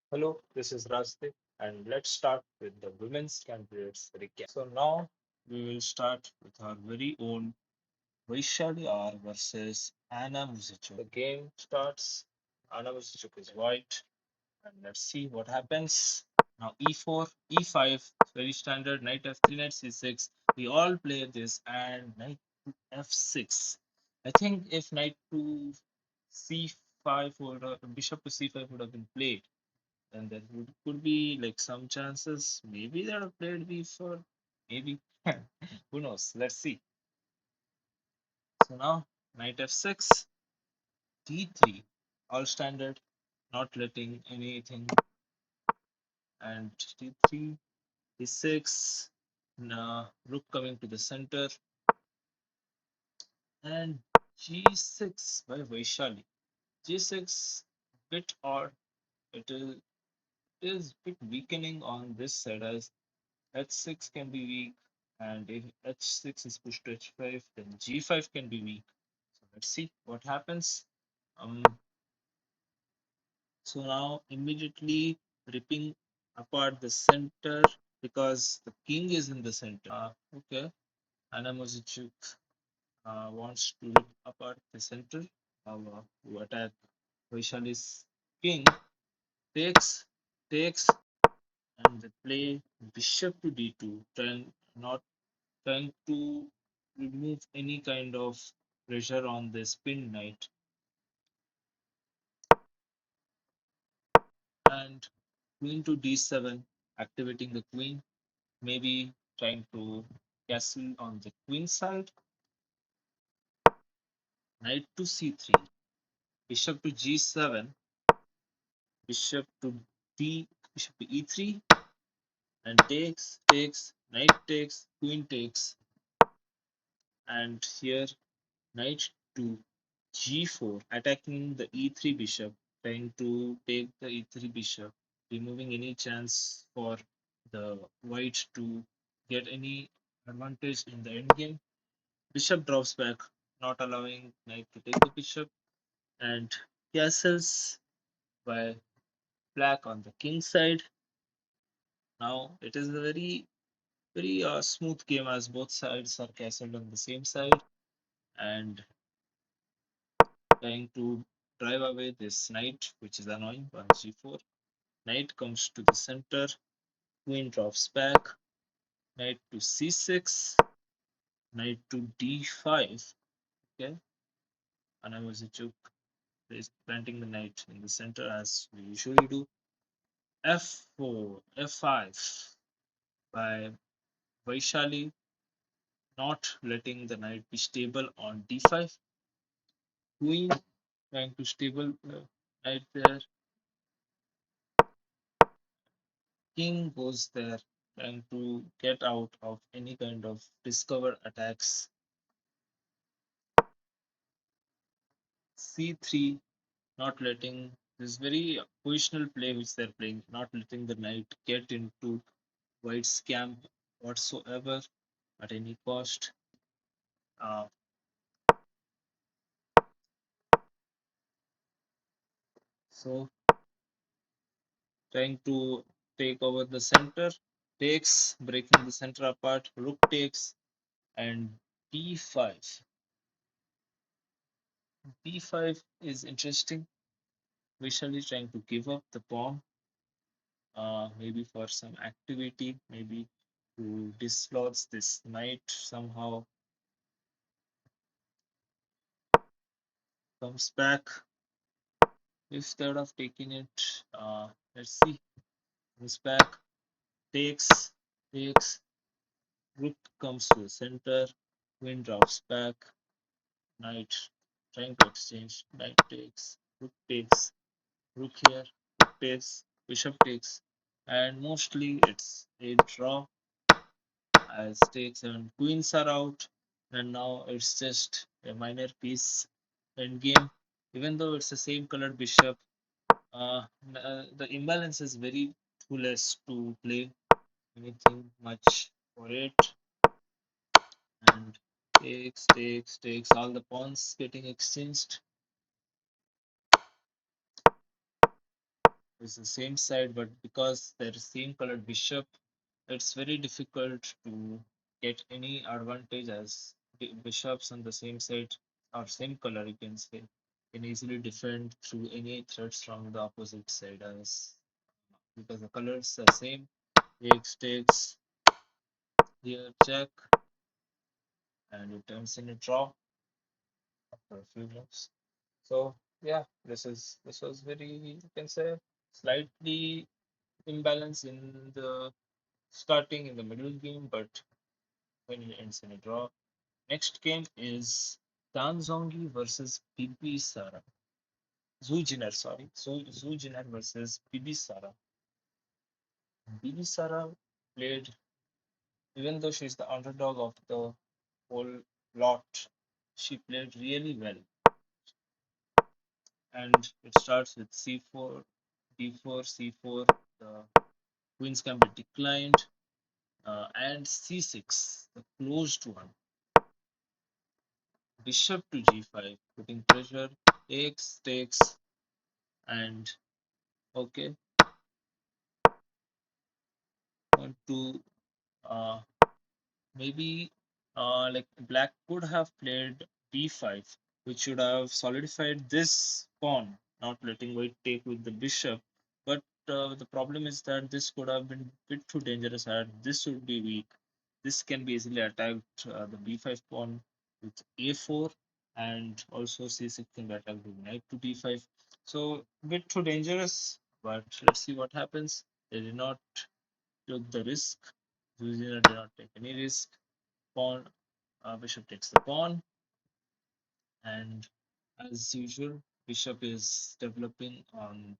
Hello, this is Rasdeep, and let's start with the women's candidates recap. So now we will start with our very own Vaishali R versus Anna Muzychuk. The game starts. Anna Muzychuk is white, and let's see what happens. Now e4, e5, very standard. Knight f3, knight c6. We all play this, and knight to f6. I think if knight to c5 would bishop to c5 would have been played, and there could be like some chances. Maybe they have played before. Maybe. Who knows? Let's see. So now knight f6, d3, all standard, not letting anything, and d3, d6, rook coming to the center, and g6 by Vaishali. G6 bit odd. It is bit weakening on this side as h6 can be weak, and if h6 is pushed to h5, then g5 can be weak. So let's see what happens. Um, so now immediately ripping apart the center because the king is in the center. Okay, Anna Muzychuk wants to rip apart the center to attack Vaishali's king. Takes, and they play bishop to d2, trying to remove any kind of pressure on the spin knight, and queen to d7, activating the queen, maybe trying to castle on the queen side. Knight to c3, bishop to g7, bishop to bishop to e3, and takes, knight takes, queen takes, and here knight to g4, attacking the e3 bishop, trying to take the e3 bishop, removing any chance for the white to get any advantage in the endgame. Bishop drops back, not allowing knight to take the bishop, and castles by black on the king side. Now it is a very smooth game as both sides are castled on the same side, and trying to drive away this knight, which is annoying, on g4. Knight comes to the center, queen drops back, knight to c6, knight to d5. Okay, and I was is planting the knight in the center as we usually do. f4, f5 by Vaishali, not letting the knight be stable on d5. Queen trying to stable knight there. King goes there, trying to get out of any kind of discover attacks. c3, not letting this very positional play which they're playing, not letting the knight get into white's camp whatsoever at any cost. Uh, so trying to take over the center, takes, breaking the center apart, rook takes, and d5. d5 is interesting. Vishal is trying to give up the pawn, maybe for some activity, maybe to dislodge this knight somehow. Comes back. If they would have taken it, let's see. Comes back, takes, rook comes to the center, queen drops back, knight trying to exchange, knight takes, rook here, rook takes, bishop takes, and mostly it's a draw as takes and queens are out, and now it's just a minor piece endgame. Even though it's the same colored bishop, the imbalance is very too less to play anything much for it, and takes, all the pawns getting exchanged. is the same side, but because they're same colored bishop, it's very difficult to get any advantage as bishops on the same side or same color, you can say, can easily defend through any threats from the opposite side as because the colors are same. Takes here check and it turns in a draw after a few moves. So yeah, this was very you can say slightly imbalance in the starting in the middle game, but when it ends in a draw. Next game is Tan Zhongyi versus Bibisara. Zhu Jinner, sorry. So Zhu Jinner versus Bibisara. Bibisara played, even though she's the underdog of the whole lot, she played really well. And it starts with c4, d4, c4. The queens can be declined, and c6, the closed one. Bishop to g5, putting pressure, takes, and okay, want to uh, maybe like black could have played b5, which should have solidified this pawn, not letting white take with the bishop. But the problem is that this could have been a bit too dangerous. And this would be weak. This can be easily attacked. The b5 pawn with a4, and also c6 can be attacked with knight to d5. So a bit too dangerous. But let's see what happens. They did not took the risk. Zhu Jinner did not take any risk. Pawn, bishop takes the pawn, and as usual, bishop is developing on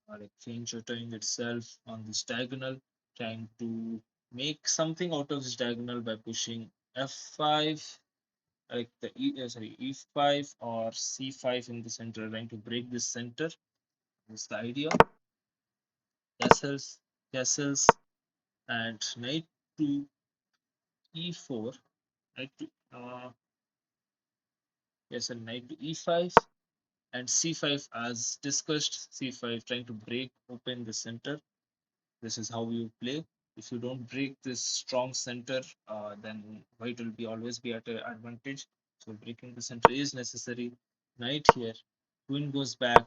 like feinting itself on this diagonal, trying to make something out of this diagonal by pushing f5, like the e5 or c5 in the center, trying to break this center. That's the idea. Castles, castles, and knight to e4. Knight to yes, and knight to e5 and c5 as discussed. C5 trying to break open the center. This is how you play. If you don't break this strong center, then white will be always be at an advantage. So breaking the center is necessary. Knight here, queen goes back,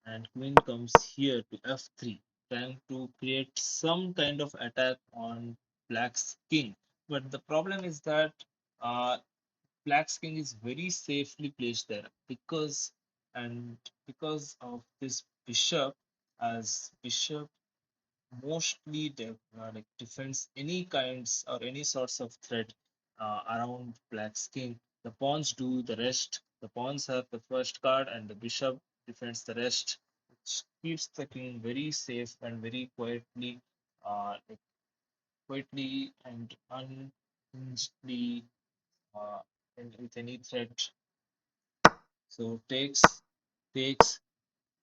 and queen comes here to f3, trying to create some kind of attack on black's king. But the problem is that uh, black's king is very safely placed there and because of this bishop, as bishop mostly like defends any kinds or any sorts of threat around black's king. The pawns do the rest. The pawns have the first card and the bishop defends the rest, which keeps the king very safe and very like quietly and unhingedly uh, with any threat. So takes,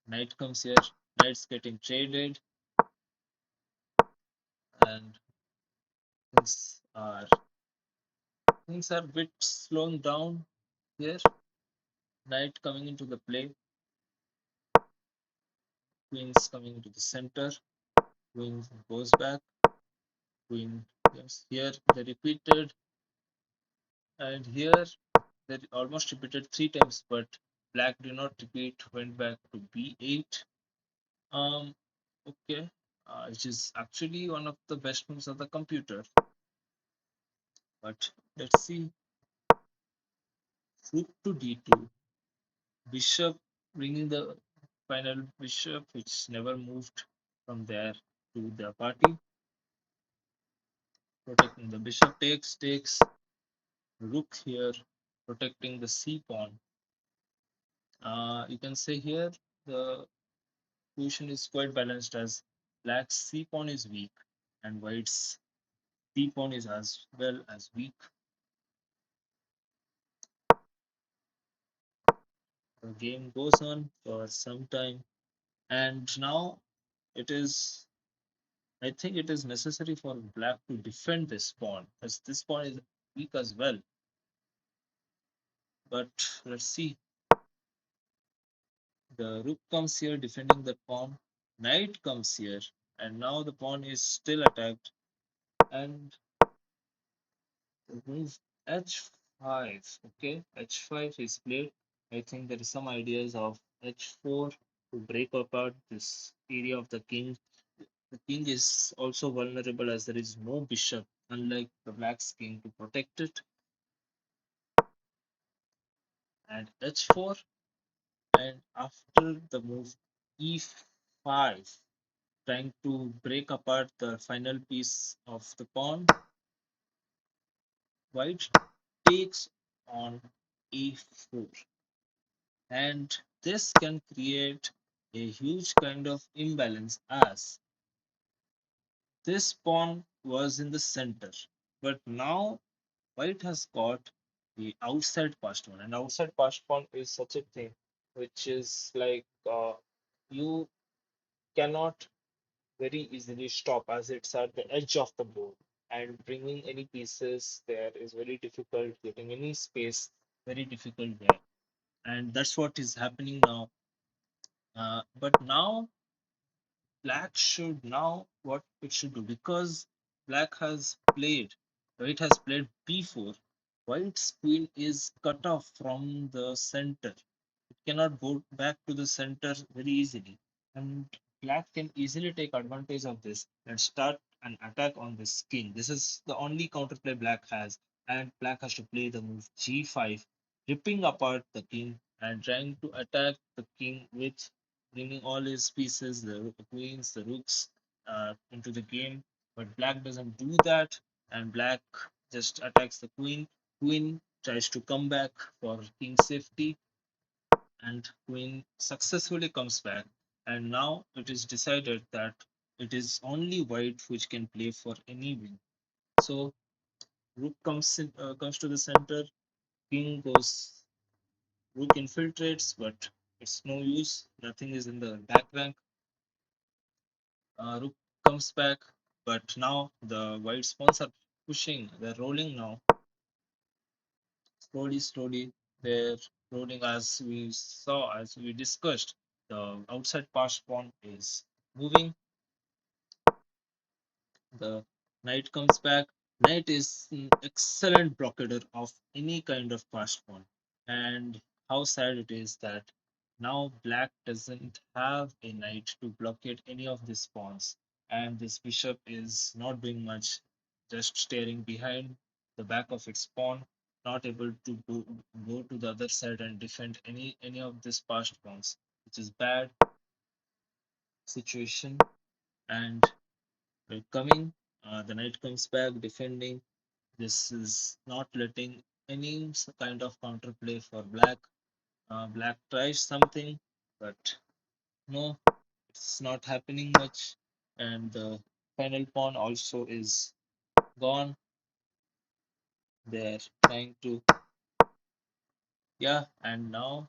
knight comes here, knight's getting traded, and things are things are a bit slowing down here. Knight coming into the play, queen's coming into the center, queen goes back, queen yes, here they repeated, and here they almost repeated three times, but black did not repeat, went back to b8. Um, okay, which is actually one of the best moves of the computer. But let's see, rook to d2, bishop bringing the final bishop, which never moved from there to the party, protecting the bishop takes, rook here, protecting the c pawn. You can say here the position is quite balanced as black's c pawn is weak and white's c pawn is as well as weak. The game goes on for some time, and now it is I think it is necessary for black to defend this pawn as this pawn is weak as well. But let's see. The rook comes here defending the pawn. Knight comes here, and now the pawn is still attacked. And the move h5. Okay, h5 is played. I think there is some ideas of h4 to break apart this area of the king. The king is also vulnerable as there is no bishop, unlike the black's king, to protect it. And h4, and after the move e5, trying to break apart the final piece of the pawn, white takes on e4. And this can create a huge kind of imbalance as this pawn was in the center, but now white has got the outside passed pawn, and outside passed pawn is such a thing which is like you cannot very easily stop as it's at the edge of the board, and bringing any pieces there is very difficult, getting any space very difficult there, and that's what is happening now. But now black should now what it should do, because black has played white has played b4. White's queen is cut off from the center. It cannot go back to the center very easily, and black can easily take advantage of this and start an attack on this king. This is the only counterplay black has, and black has to play the move g5, ripping apart the king and trying to attack the king with bringing all his pieces, the queens, the rooks, into the game. But black doesn't do that, and black just attacks the queen. Queen tries to come back for king safety, and queen successfully comes back. And now it is decided that it is only white which can play for any win. So rook comes to the center, king goes, rook infiltrates, but it's no use. Nothing is in the back rank. Rook comes back, but now the white pawns are pushing. They're rolling now, slowly, slowly. They're rolling as we saw, as we discussed. The outside passed pawn is moving. The knight comes back. Knight is an excellent blockader of any kind of passed pawn. And how sad it is that now black doesn't have a knight to blockade any of these pawns. And this bishop is not doing much, just staring behind the back of its pawn, not able to go to the other side and defend any of these passed pawns, which is bad situation. And coming, the knight comes back defending. This is not letting any kind of counterplay for black. Black tries something, but no, it's not happening much. And the final pawn also is gone. They're trying to, yeah, and now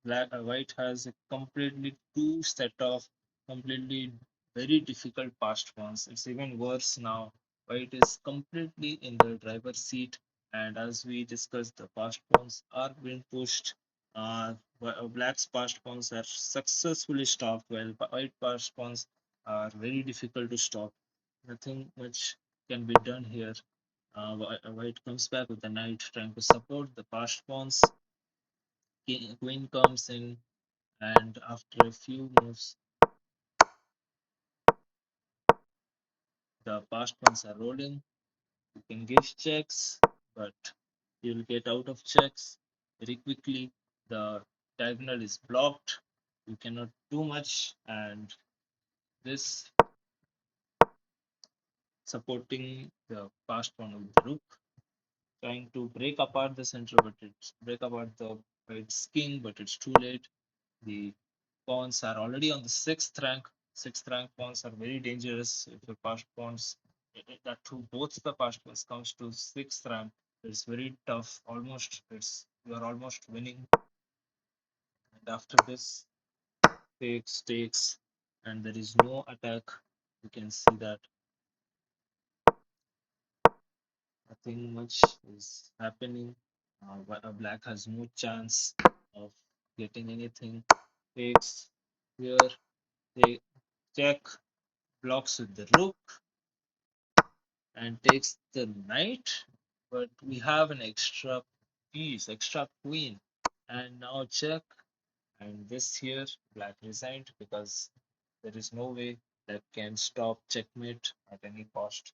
white has a completely two set of completely very difficult past ones. It's even worse now. White is completely in the driver's seat, and as we discussed, the past pawns are being pushed. Black's past pawns are successfully stopped, while white past pawns are very difficult to stop. Nothing much can be done here. White comes back with the knight trying to support the past pawns. Queen comes in, and after a few moves, the passed ones are rolling. You can give checks, but you'll get out of checks very quickly. The diagonal is blocked. You cannot do much, and this supporting the passed pawn of the rook, trying to break apart the center, but it's break apart the white's king, but it's too late. The pawns are already on the sixth rank. Sixth rank pawns are very dangerous. If your past pawns, that too, both the past pawns comes to sixth rank, it's very tough. Almost, it's you are almost winning. And after this, takes, and there is no attack. You can see that nothing much is happening. Black has no chance of getting anything. takes here, they check, blocks with the rook, and takes the knight. But we have an extra piece, extra queen. And now check, and this here, black resigned because there is no way that can stop checkmate at any cost.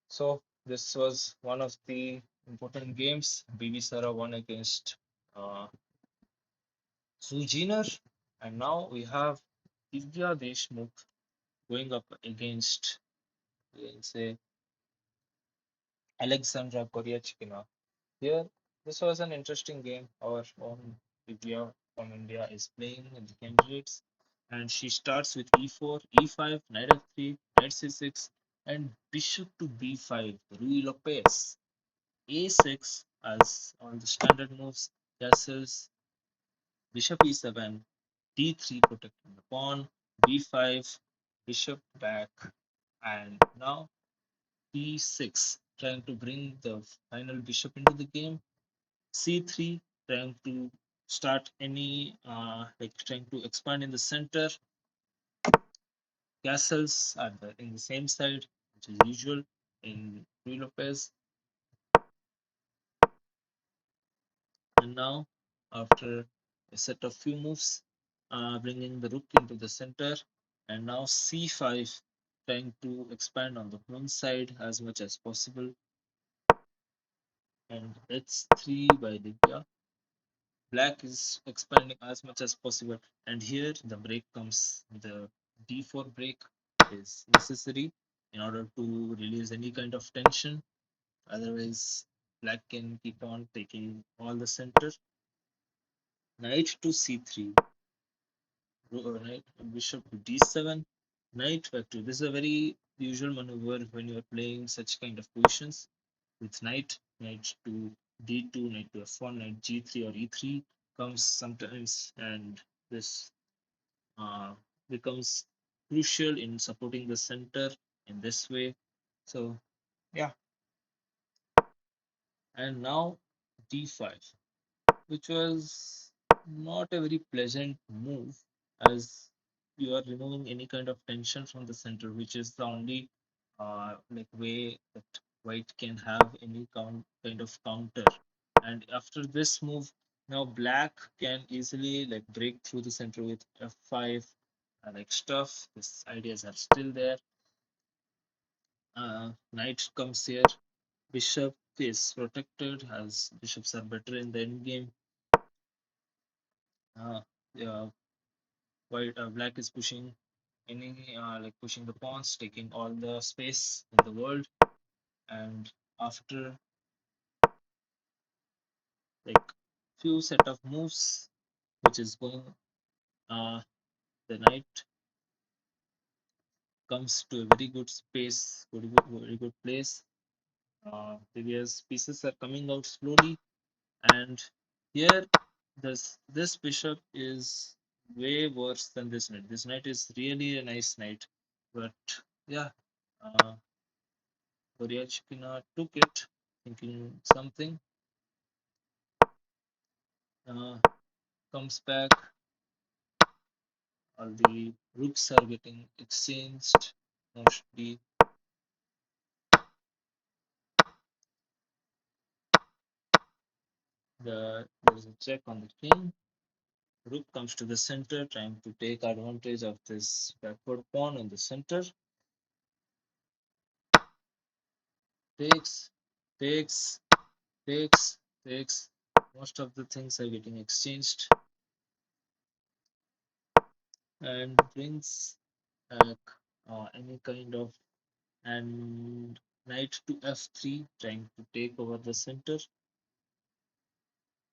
So this was one of the important games. Bibisara won against uh, Zhu Jinner, and now we have Divya Deshmukh going up against, say, Aleksandra Goryachikina. Here, this was an interesting game. Our own Divya from India is playing in the candidates, and she starts with e4, e5, knight f3, knight c6, and bishop to b5. Rui Lopez, a6 as all the standard moves, castles, bishop e7, d3 protecting the pawn, b5, bishop back, and now d6 trying to bring the final bishop into the game, c3 trying to start any like trying to expand in the center, castles are in the same side, which is usual in Rui Lopez. And now, after a set of few moves, bringing the rook into the center, and now c5, trying to expand on the pawn side as much as possible, and h3 by Divya. Black is expanding as much as possible, and here the break comes. The d4 break is necessary in order to release any kind of tension. Otherwise, black can keep on taking all the center. Knight to c3, knight bishop to d7, knight back to. This is a very usual maneuver when you are playing such kind of positions with knight to d2, knight to f1, knight g3 or e3 comes sometimes, and this uh, becomes crucial in supporting the center in this way. So yeah, and now d5, which was not a very pleasant move, as you are removing any kind of tension from the center, which is the only like way that white can have any kind of counter. And after this move, now black can easily like break through the center with f5 like stuff. These ideas are still there. Knight comes here. Bishop is protected as bishops are better in the end game. Yeah, white black is pushing any like pushing the pawns, taking all the space in the world, and after like few set of moves, which is going, uh, the knight comes to a very good space, very good place. Various pieces are coming out slowly, and here this bishop is way worse than this knight. This knight is really a nice knight, but yeah, uh, Goryachikina took it, thinking something. Uh, Comes back, all the rooks are getting exchanged. Mostly, there's a check on the king. Rook comes to the center, trying to take advantage of this backward pawn in the center. Takes, takes, takes, takes. Most of the things are getting exchanged and brings back any kind of, and knight to f3, trying to take over the center.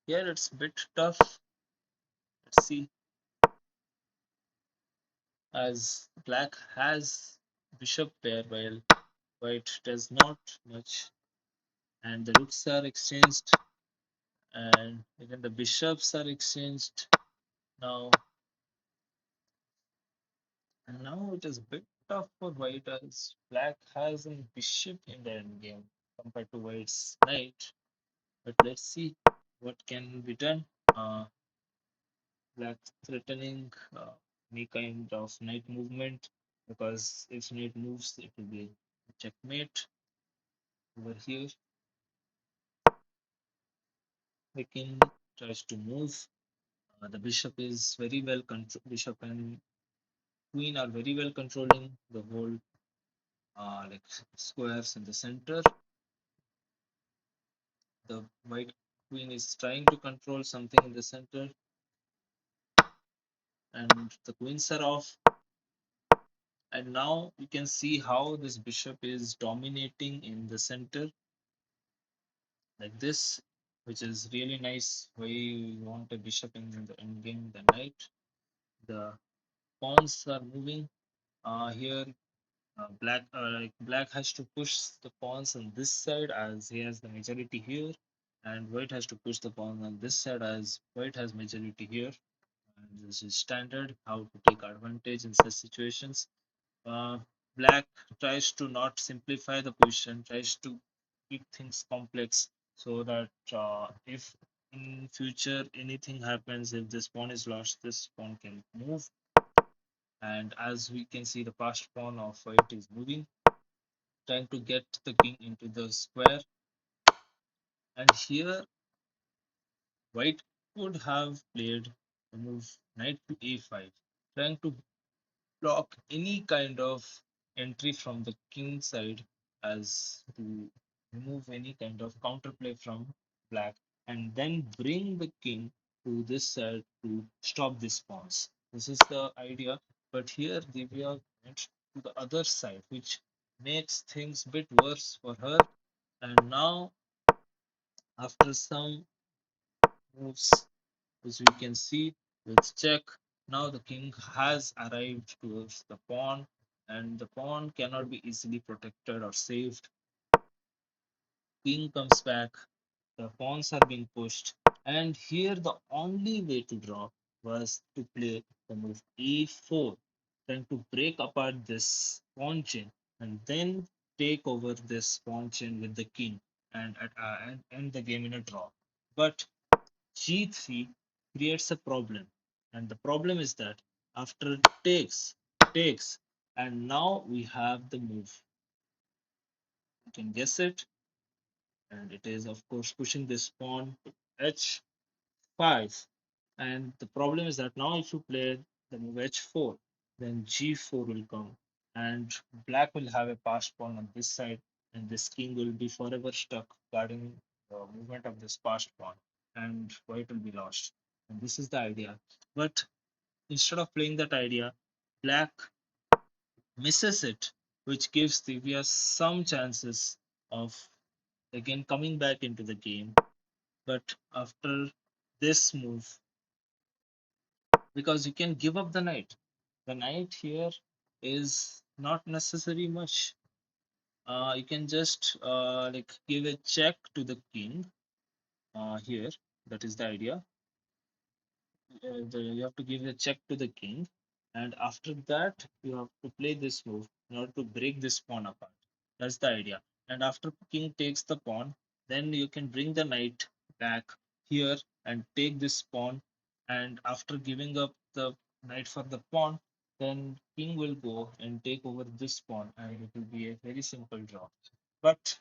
Here it's a bit tough. Let's see, as black has bishop pair while white does not much, and the rooks are exchanged, and even the bishops are exchanged now. And now it is a bit tough for white, as black has a bishop in the endgame compared to white's knight. But let's see what can be done. Black threatening any kind of knight movement, because if knight moves, it will be checkmate. Over here, the king tries to move. The bishop is very well control. Bishop and queen are very well controlling the whole like squares in the center. The white queen is trying to control something in the center, and the queens are off. And now you can see how this bishop is dominating in the center like this, which is really nice. Why you want a bishop in the endgame, the knight. The pawns are moving. Here, black has to push the pawns on this side as he has the majority here, and white has to push the pawn on this side as white has majority here. And this is standard how to take advantage in such situations. Uh, Black tries to not simplify the position, tries to keep things complex so that if in future anything happens, if this pawn is lost, this pawn can move. And as we can see, the passed pawn of white is moving, trying to get the king into the square. And here, white could have played the move knight to a5, trying to block any kind of entry from the king side as to remove any kind of counterplay from black, and then bring the king to this side to stop this pawns. This is the idea. But here Divya went to the other side, which makes things a bit worse for her. And now, after some moves, which we can see, let's check. Now the king has arrived towards the pawn, and the pawn cannot be easily protected or saved. King comes back, the pawns are being pushed, and here the only way to draw was to play the move e4, trying to break apart this pawn chain and then take over this pawn chain with the king, and end the game in a draw. But G3 creates a problem. And the problem is that after it takes, and now we have the move. You can guess it, and it is of course pushing this pawn to h5. And the problem is that now if you play the move h4, then g4 will come, and black will have a passed pawn on this side, and this king will be forever stuck guarding the movement of this passed pawn, and white will be lost. And this is the idea. But instead of playing that idea, black misses it, which gives Divya some chances of again coming back into the game. But after this move, because you can give up the knight. The knight here is not necessary much. You can just like give a check to the king here. That is the idea. You have to give a check to the king, and after that you have to play this move in order to break this pawn apart. That's the idea. And after king takes the pawn, then you can bring the knight back here and take this pawn, and after giving up the knight for the pawn, then king will go and take over this pawn, and it will be a very simple draw. But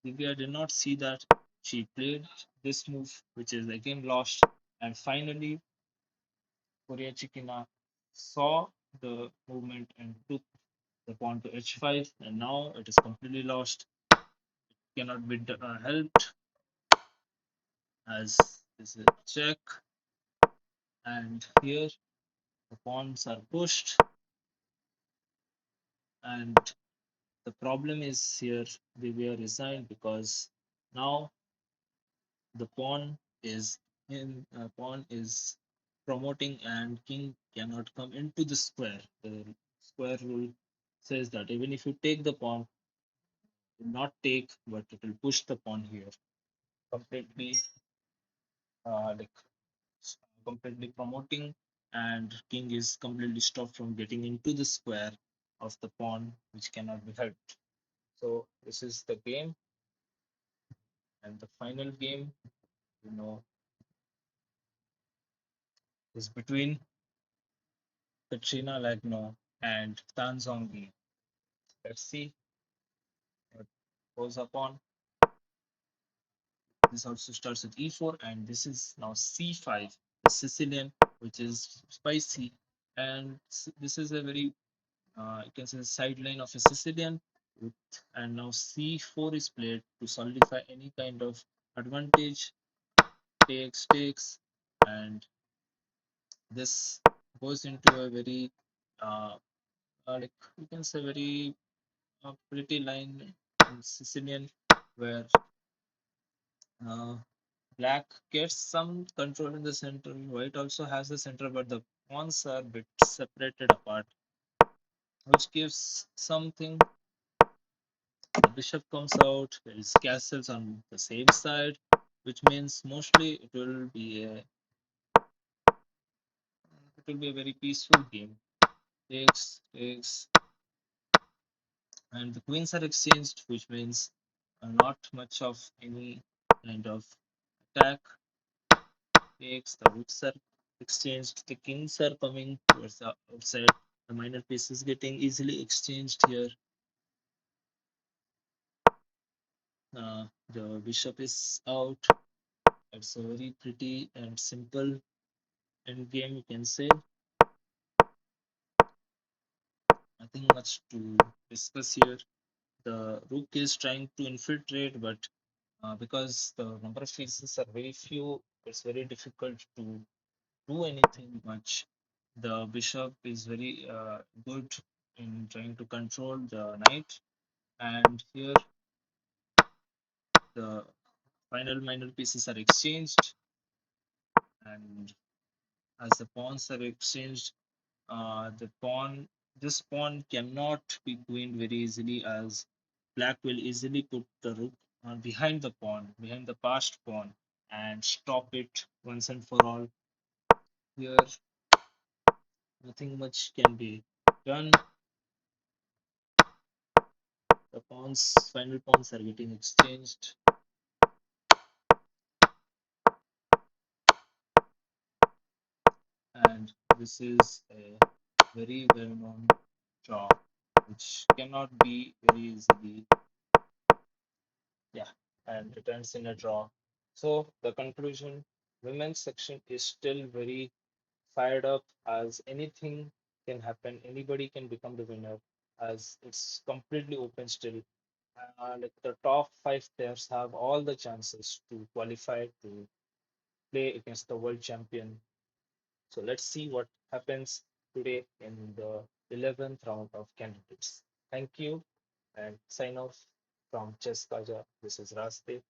Divya did not see that. She played this move, which is again lost, and finally Goryachikina saw the movement and took the pawn to h5, and now it is completely lost. Cannot be helped as this is a check, and here the pawns are pushed, and the problem is here they were resigned because now the pawn is promoting, and king cannot come into the square. The square rule says that even if you take the pawn, not take, but it will push the pawn here, completely like completely promoting, and king is completely stopped from getting into the square of the pawn, which cannot be helped. So this is the game, and the final game, you know, is between Katryna Lagno and Tan Zhongyi. Let's see what goes upon. This also starts with e4, and this is now c5, the Sicilian, which is spicy, and this is a very you can say the sideline of a Sicilian. With, and now c4 is played to solidify any kind of advantage. Takes, and this goes into a very like you can say very pretty line in Sicilian, where uh, black gets some control in the center. White also has the center, but the pawns are a bit separated apart, which gives something. The bishop comes out. There is castles on the same side, which means mostly it will be a very peaceful game. Takes, and the queens are exchanged, which means not much of any kind of attack. Takes, the rooks are exchanged, the kings are coming towards the outside, the minor pieces getting easily exchanged here. The bishop is out. It's a very pretty and simple end game, you can say. Nothing much to discuss here. The rook is trying to infiltrate, but because the number of pieces are very few, it's very difficult to do anything much. The bishop is very good in trying to control the knight, and here the final minor pieces are exchanged, and as the pawns are exchanged, the pawn this pawn cannot be queened very easily, as black will easily put the rook behind the pawn, behind the passed pawn, and stop it once and for all. Here nothing much can be done. The final pawns are getting exchanged, and this is a very well-known draw, which cannot be very easily, yeah, and returns in a draw. So the conclusion: women's section is still very fired up, as anything can happen. Anybody can become the winner, as it's completely open still. Like the top five players have all the chances to qualify to play against the world champion. So let's see what happens today in the 11th round of candidates. Thank you and sign off from Chess Gaja. This is Raste.